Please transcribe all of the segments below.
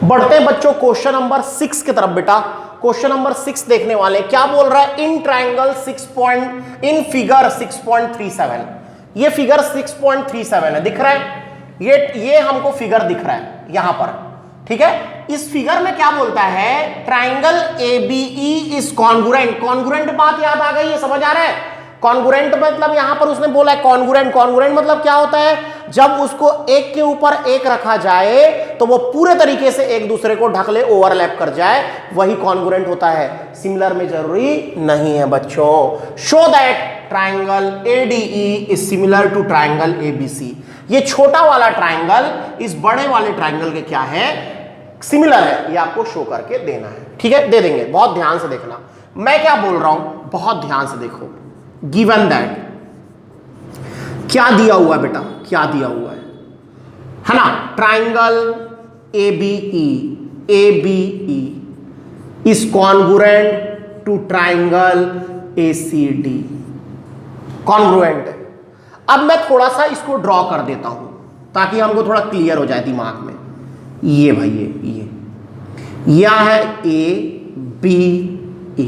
बढ़ते हैं बच्चों क्वेश्चन नंबर 6 की तरफ। बेटा क्वेश्चन नंबर 6 देखने वाले हैं। क्या बोल रहा है? इन ट्राइंगल इन फिगर 6.37, ये फिगर 6.37 है, दिख रहा है? ये हमको फिगर दिख रहा है यहां पर, ठीक है। इस फिगर में क्या बोलता है? Triangle ABE is congruent. Congruent बात याद आ गई है, समझ आ रहा है? कॉन्ग्रुएंट मतलब यहां पर उसने बोला है कॉन्ग्रुएंट। कॉन्ग्रुएंट मतलब क्या होता है? जब उसको एक के ऊपर एक रखा जाए तो वो पूरे तरीके से एक दूसरे को ढक ले, ओवरलैप कर जाए, वही कॉन्ग्रुएंट होता है। सिमिलर में जरूरी नहीं है बच्चों। Show that triangle ADE is similar to triangle ABC. ये छोटा वाला ट्राइंगल इस बड़े वाले ट्राइंगल के क्या है? सिमिलर है। ये आपको शो करके देना है, ठीक है? दे देंगे, बहुत ध्यान से देखना मैं क्या बोल रहा हूं, बहुत ध्यान से देखो। गिवन दैट, क्या दिया हुआ है बेटा? क्या दिया हुआ है ना? Triangle ABE is congruent to triangle ACD. Congruent है। अब मैं थोड़ा सा इसको ड्रॉ कर देता हूं ताकि हमको थोड़ा क्लियर हो जाए दिमाग में। ये भाई ये है ए बी ई,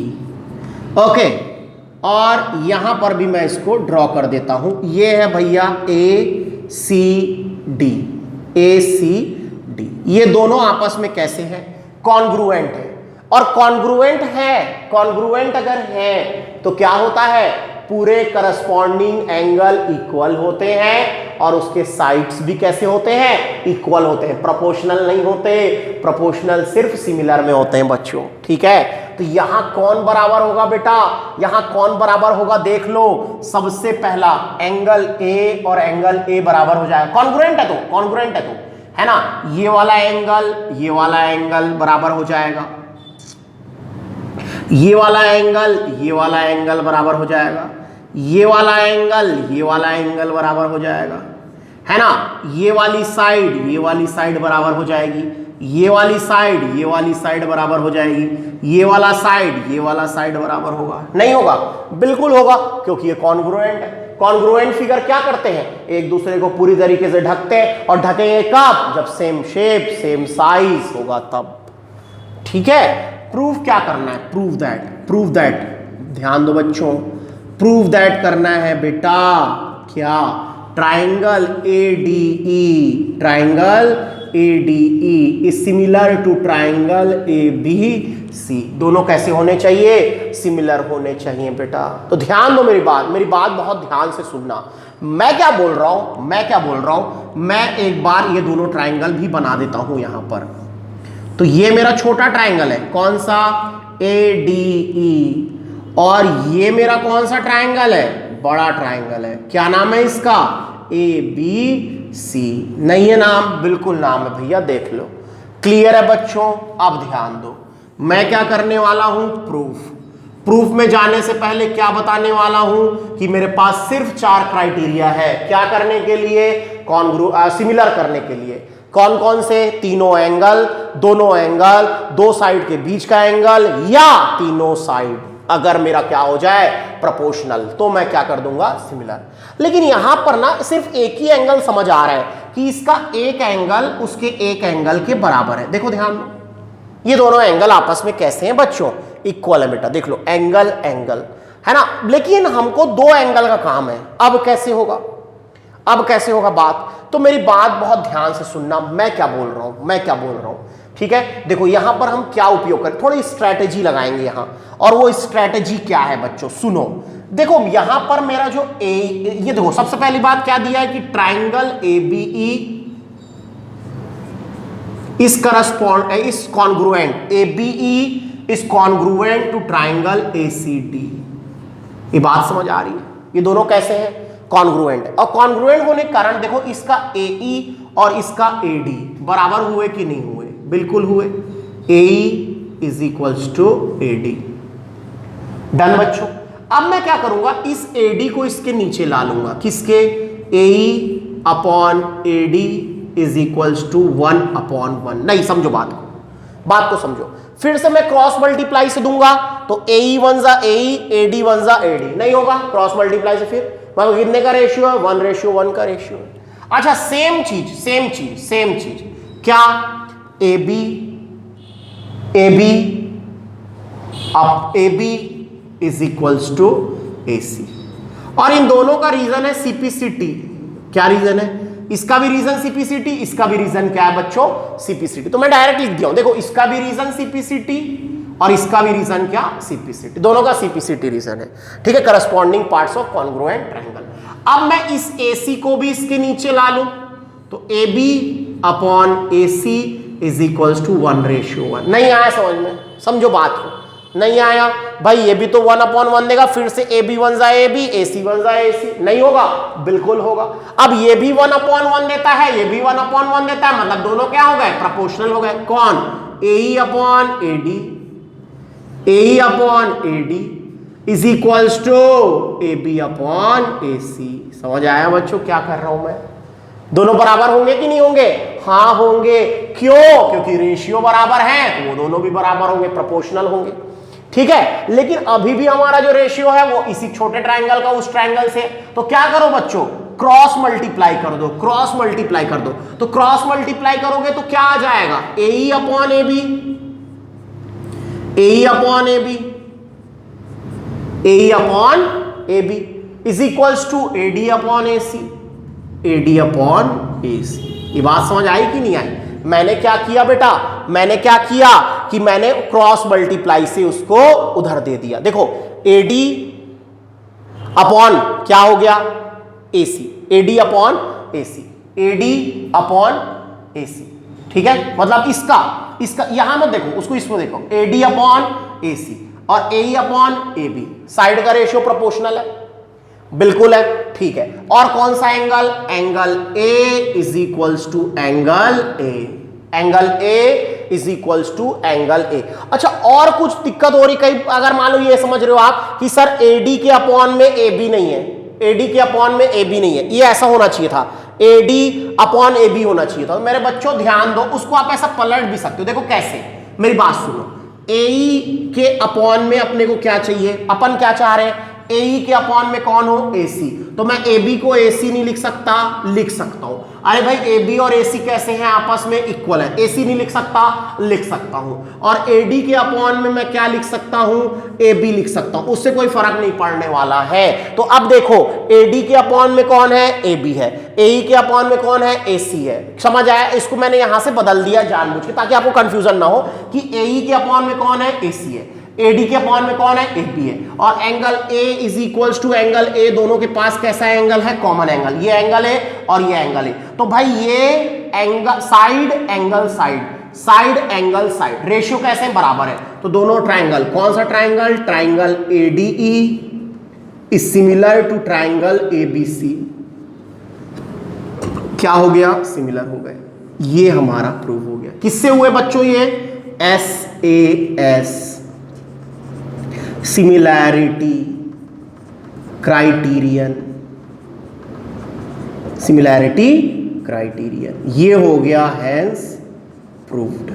ओके। और यहां पर भी मैं इसको ड्रॉ कर देता हूं। ये है भैया ए सी डी, ए सी डी। ये दोनों आपस में कैसे हैं? कॉन्ग्रुएंट है। और कॉन्ग्रुएंट है, कॉन्ग्रुएंट अगर है तो क्या होता है? पूरे करस्पॉन्डिंग एंगल इक्वल होते हैं और उसके साइड्स भी कैसे होते हैं? इक्वल होते हैं, प्रोपोर्शनल नहीं होते। प्रोपोर्शनल सिर्फ सिमिलर में होते हैं बच्चों, ठीक है। तो यहां कौन बराबर होगा बेटा? यहां कौन बराबर होगा देख लो। सबसे पहला एंगल ए और एंगल ए बराबर हो जाएगा। कॉन्ग्रुएंट है तो, कॉन्ग्रुएंट है तो, है ना? ये वाला एंगल बराबर हो जाएगा, ये वाला एंगल बराबर हो जाएगा, ये वाला एंगल बराबर हो जाएगा, है ना? ये वाली साइड बराबर हो जाएगी, ये वाली साइड बराबर हो जाएगी, ये वाला साइड बराबर होगा? नहीं होगा? बिल्कुल होगा, क्योंकि ये कॉन्ग्रुएंट है। कॉन्ग्रुएंट फिगर क्या करते हैं? एक दूसरे को पूरी तरीके से ढकते हैं। और ढकेंगे कब? जब सेम शेप सेम साइज होगा तब, ठीक है। प्रूफ क्या करना है? प्रूव दैट, ध्यान दो बच्चों, प्रूव दैट करना है बेटा। क्या? Triangle ADE is similar to triangle ABC. दोनों कैसे होने चाहिए? सिमिलर होने चाहिए बेटा। तो ध्यान दो मेरी बात बहुत ध्यान से सुनना। मैं क्या बोल रहा हूं? मैं एक बार ये दोनों ट्राइंगल भी बना देता हूं यहां पर। तो ये मेरा छोटा ट्राइंगल है, कौन सा? ADE। और ये मेरा कौन सा ट्राइंगल है? बड़ा ट्राइंगल है। क्या नाम है इसका? ABC। नहीं है नाम? बिल्कुल नाम है भैया, देख लो। क्लियर है बच्चों? अब ध्यान दो, मैं क्या करने वाला हूं? प्रूफ में जाने से पहले क्या बताने वाला हूं कि मेरे पास सिर्फ 4 क्राइटेरिया है। क्या करने के लिए? सिमिलर करने के लिए। कौन कौन से? तीनों एंगल, दोनों एंगल, दो साइड के बीच का एंगल, या तीनों साइड। अगर मेरा क्या हो जाए? प्रोपोर्शनल, तो मैं क्या कर दूंगा? सिमिलर। लेकिन यहां पर ना सिर्फ एक ही एंगल समझ आ रहा है कि इसका एक एंगल उसके एक एंगल के बराबर है। देखो ध्यान दो, ये दोनों एंगल आपस में कैसे हैं बच्चों? इक्वल है बेटा। देख लो, एंगल है ना। लेकिन हमको 2 एंगल का काम है। अब कैसे होगा बात? तो मेरी बात बहुत ध्यान से सुनना। मैं क्या बोल रहा हूं, ठीक है। देखो यहां पर हम क्या उपयोग करें, थोड़ी स्ट्रैटेजी लगाएंगे यहां। और वो स्ट्रैटेजी क्या है बच्चों? सुनो, देखो यहां पर मेरा जो ये देखो, सबसे पहली बात क्या दिया है कि triangle ABE is congruent, ABE is congruent to triangle ACD। ये बात समझ आ रही है? ये दोनों कैसे हैं? कॉन्ग्रुएंट है। और कॉन्ग्रुएंट होने के कारण देखो, इसका AE और इसका AD बराबर हुए कि नहीं हुए? बिल्कुल हुए। AE is equals to AD। Done बच्चों। अब मैं क्या करूंगा? इस AD को इसके नीचे ला लूंगा। किसके? AE upon AD is equals to 1/1। नहीं, समझो बात को समझो। फिर से मैं क्रॉस मल्टीप्लाई से दूंगा तो AE 1 जा AE, AD 1 जा AD। नहीं होगा क्रॉस मल्टीप्लाई से। फिर कितने का रेशियो है? 1:1 का रेशियो है। अच्छा, सेम चीज क्या? ए बी अब A B is equals to A C, और इन दोनों का रीजन है सीपीसीटी। क्या रीजन है? इसका भी रीजन सीपीसीटी, इसका भी रीजन क्या है बच्चों? सीपीसीटी। तो मैं डायरेक्ट लिख दिया हूं, देखो इसका भी रीजन सीपीसीटी और इसका भी रीजन क्या? सीपीसीटी। दोनों का सीपीसीटी रीजन है, ठीक है। Corresponding parts of congruent triangle. अब मैं इस AC को भी इसके नीचे ला लूं तो AB upon AC is equals to 1:1। नहीं आया समझ में? समझो बात को, नहीं आया भाई, ये भी तो 1/1 देगा, फिर से AB 1 जा AB, AC 1 जा AC, नहीं होगा? बिल्कुल होगा। अब ये भी 1/1 देता है, ये भी 1/1 देता है, मतलब दोनों क्या हो गए? प्रोपोर्शनल हो गए। कौन? AE upon AD, AE upon AD is equals to AB upon AC। समझ आया बच्चों क्या कर रहा हूं मैं? दोनों बराबर होंगे कि नहीं होंगे? हाँ होंगे। क्यों? क्योंकि रेशियो बराबर है तो वो दोनों भी बराबर होंगे, प्रोपोर्शनल होंगे, ठीक है। लेकिन अभी भी हमारा जो रेशियो है वो इसी छोटे ट्रायंगल का उस ट्रायंगल से, तो क्या करो बच्चों? क्रॉस मल्टीप्लाई कर दो, क्रॉस मल्टीप्लाई कर दो। तो क्रॉस मल्टीप्लाई करोगे तो क्या आ जाएगा? AE upon AB, AE upon AB, AE upon AB is equals to AD upon AC, AD upon AC। ये बात समझ आई कि नहीं आई? मैंने क्या किया बेटा? मैंने क्या किया कि मैंने क्रॉस मल्टीप्लाई से उसको उधर दे दिया। देखो AD अपॉन क्या हो गया? AC, AD upon AC, AD upon AC, ठीक है। मतलब इसका यहां मत देखो, उसको इसमें देखो, AD अपॉन AC और AE अपॉन AB। साइड का रेशियो प्रोपोर्शनल है, बिल्कुल है, ठीक है। और कौन सा angle? Angle A is equals to angle A, angle A is equals to angle A। अच्छा, और कुछ दिक्कत हो रही कहीं? अगर मान लो ये समझ रहे हो आप कि सर AD के अपॉन में AB नहीं है, AD के अपॉन में AB नहीं है, ये ऐसा होना चाहिए था, AD अपॉन AB होना चाहिए था। तो मेरे बच्चों ध्यान दो, उसको आप ऐसा पलट भी सकते हो। देखो कैसे, मेरी बात सुनो। AE के अपॉन में अपने को क्या चाहिए? अपन क्या चाह रहे हैं? AE के अपॉन में कौन हो? AC। तो मैं AB को AC नहीं लिख सकता? लिख सकता हूं। अरे भाई AB और AC कैसे हैं? आपस में इक्वल है। AC नहीं लिख सकता? लिख सकता हूं। और AD के अपॉन में मैं क्या लिख सकता हूं? AB लिख सकता हूं। उससे कोई फर्क नहीं पड़ने वाला है। तो अब देखो AD के अपॉन में कौन है? AB है। AE के अपॉन में कौन है? AC है। समझ आया? इसको मैंने यहां से बदल दिया जानबूझ के, ताकि आपको कंफ्यूजन ना हो कि AE के अपॉन में कौन है? AC है, AD के अपॉन में कौन है? AB है। और angle A is equals to angle A, दोनों के पास कैसा एंगल है? Common angle. ये एंगल है और ये एंगल है। तो भाई ये angle side, angle side, side angle side, ratio कैसे बराबर है? तो दोनों ट्रायंगल, कौन सा triangle? Triangle ADE is similar to triangle ABC। क्या हो गया? सिमिलर हो गए। ये हमारा प्रूव हो गया। किससे हुए बच्चों? ये SAS, similarity criterion, similarity criterion, ये हो गया हैंस प्रूव्ड।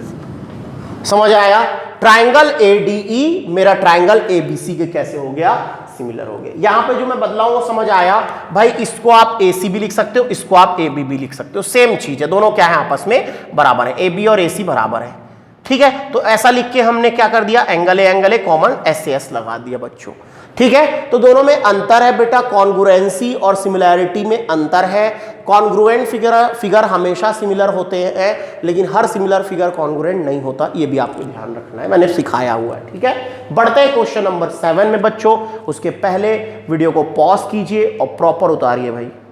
समझ आया? ट्रायंगल ADE मेरा ट्रायंगल ABC के कैसे हो गया? सिमिलर हो गया। यहां पे जो मैं बदलाव वो समझ आया भाई? इसको आप AC भी लिख सकते हो, इसको आप AB भी लिख सकते हो, सेम चीज है, दोनों क्या है? आपस में बराबर है, AB और AC बराबर है, ठीक है। तो ऐसा लिख के हमने क्या कर दिया? एंगल ए कॉमन SAS लगा दिया बच्चों, ठीक है। तो दोनों में अंतर है बेटा, कॉन्ग्रुएंसी और सिमिलैरिटी में अंतर है। कॉन्ग्रुएंट फिगर हमेशा सिमिलर होते हैं, लेकिन हर सिमिलर फिगर कॉन्ग्रुएंट नहीं होता, ये भी आपको ध्यान रखना है, मैंने सिखाया हुआ है, ठीक है। बढ़ते हैं क्वेश्चन नंबर 7 में बच्चों। उसके पहले वीडियो को पॉज कीजिए और प्रॉपर उतारिए भाई।